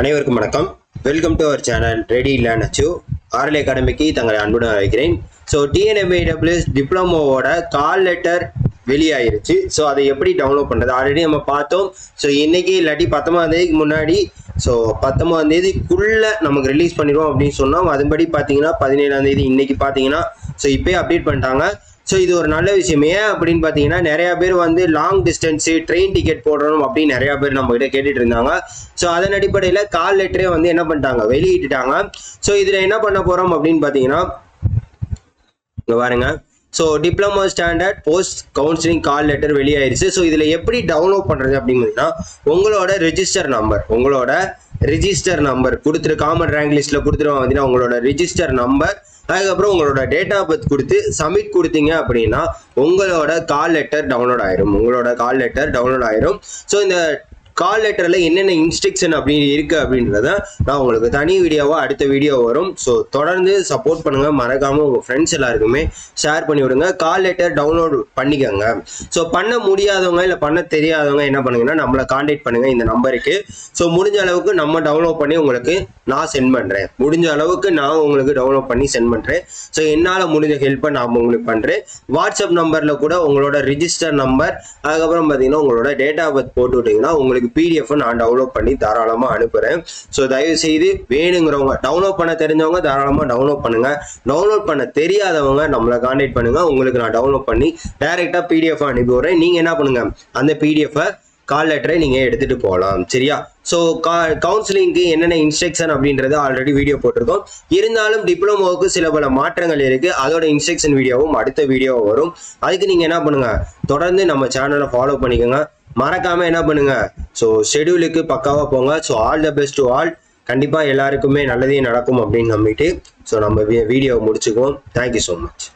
அனைவருக்கும் வணக்கம். Welcome to our channel ready learn achieve. RL அகாடமிக்கு தங்களை அன்புடன் அழைக்கிறேன். ஸோ டிஎன்எம்ஏடபிள்யூஎஸ் டிப்ளமோவோட கால் லெட்டர் வெளியாயிருச்சு. ஸோ அதை எப்படி டவுன்லோட் பண்ணுறது ஆல்ரெடி நம்ம பார்த்தோம். ஸோ இன்னைக்கு இல்லாட்டி 19ஆம் தேதிக்கு முன்னாடி, ஸோ 19ஆம் தேதிக்குள்ளே நமக்கு ரிலீஸ் பண்ணிடுவோம் அப்படின்னு சொன்னோம். அதுபடி பார்த்தீங்கன்னா 17ஆம் தேதி இன்னைக்கு பார்த்தீங்கன்னா ஸோ இப்போயே அப்டேட் பண்ணிட்டாங்க. ஸோ இது ஒரு நல்ல விஷயம். ஏன் அப்படின்னு பார்த்தீங்கன்னா நிறையா பேர் வந்து லாங் டிஸ்டன்ஸு ட்ரெயின் டிக்கெட் போடணும் அப்படின்னு நிறையா பேர் நம்மகிட்ட கேட்டுட்டு இருந்தாங்க. ஸோ அதன் அடிப்படையில் கால் லெட்டரே வந்து என்ன பண்ணிட்டாங்க, வெளியிட்டுட்டாங்க. ஸோ இதில் என்ன பண்ண போகிறோம் அப்படின்னு பார்த்தீங்கன்னா இங்கே பாருங்க. So diploma standard post counselling call letter வெளியாயிருச்சு. ஸோ இதில் எப்படி டவுன்லோட் பண்ணுறது அப்படின்னு பார்த்தீங்கன்னா உங்களோட ரிஜிஸ்டர் நம்பர் கொடுத்துரு, காமன் ரேங்க் லிஸ்ட்டில் கொடுத்துருவாங்க பார்த்தீங்கன்னா உங்களோட ரிஜிஸ்டர் நம்பர், அதுக்கப்புறம் உங்களோட டேட் ஆஃப் பர்த் கொடுத்து சப்மிட் கொடுத்தீங்க அப்படின்னா உங்களோட கால் லெட்டர் டவுன்லோட் ஆயிரும். ஸோ இந்த கால் லெட்டரில் என்னென்ன இன்ஸ்ட்ரக்ஷன் அப்படி இருக்குது அப்படின்றத நான் உங்களுக்கு தனி வீடியோவாக அடுத்த வீடியோ வரும். ஸோ தொடர்ந்து சப்போர்ட் பண்ணுங்கள். மறக்காமல் உங்கள் ஃப்ரெண்ட்ஸ் எல்லாருக்குமே ஷேர் பண்ணி விடுங்க. கால் லெட்டர் டவுன்லோட் பண்ணிக்கோங்க. ஸோ பண்ண முடியாதவங்க இல்லை பண்ண தெரியாதவங்க என்ன பண்ணுங்கன்னா நம்மளை கான்டாக்ட் பண்ணுங்கள் இந்த நம்பருக்கு. ஸோ முடிஞ்ச அளவுக்கு நம்ம டவுன்லோட் பண்ணி உங்களுக்கு நான் சென்ட் பண்ணுறேன். ஸோ என்னால் முடிஞ்ச ஹெல்ப்பை நான் உங்களுக்கு பண்ணுறேன். வாட்ஸ்அப் நம்பரில் கூட உங்களோட ரிஜிஸ்டர் நம்பர், அதுக்கப்புறம் பார்த்தீங்கன்னா உங்களோட டேட் ஆஃப் பர்த் போட்டு விட்டிங்கன்னா உங்களுக்கு PDF நான் டவுன்லோட் பண்ணி தாராளமாக அனுப்புகிறேன். ஸோ தயவு செய்து வேணுங்கிறவங்க, டவுன்லோட் பண்ண தெரிஞ்சவங்க தாராளமாக டவுன்லோட் பண்ணுங்க. டவுன்லோட் பண்ண தெரியாதவங்க நம்மளை கான்டாக்ட் பண்ணுங்க. உங்களுக்கு நான் டவுன்லோட் பண்ணி டைரெக்டாக PDF அனுப்பி விடுறேன். நீங்கள் என்ன பண்ணுங்க, அந்த PDF கால் லெட்டரை நீங்கள் எடுத்துகிட்டு போகலாம். சரியா? ஸோ கவுன்சிலிங்க்கு என்னென்ன இன்ஸ்ட்ரக்ஷன் அப்படின்றது ஆல்ரெடி வீடியோ போட்டிருக்கோம். இருந்தாலும் டிப்ளமோவுக்கு சில பல மாற்றங்கள் இருக்குது. அதோட இன்ஸ்ட்ரக்ஷன் வீடியோவும் அடுத்த வீடியோ வரும். அதுக்கு நீங்கள் என்ன பண்ணுங்கள், தொடர்ந்து நம்ம சேனலை ஃபாலோ பண்ணிக்கோங்க. மறக்காமல் என்ன பண்ணுங்கள், ஸோ ஷெடியூலுக்கு பக்காவாக போங்க. So all the best to all. கண்டிப்பாக எல்லாருக்குமே நல்லதே நடக்கும் அப்படின்னு நம்பிட்டு ஸோ நம்ம வீடியோவை முடிச்சுக்குவோம். Thank you so much.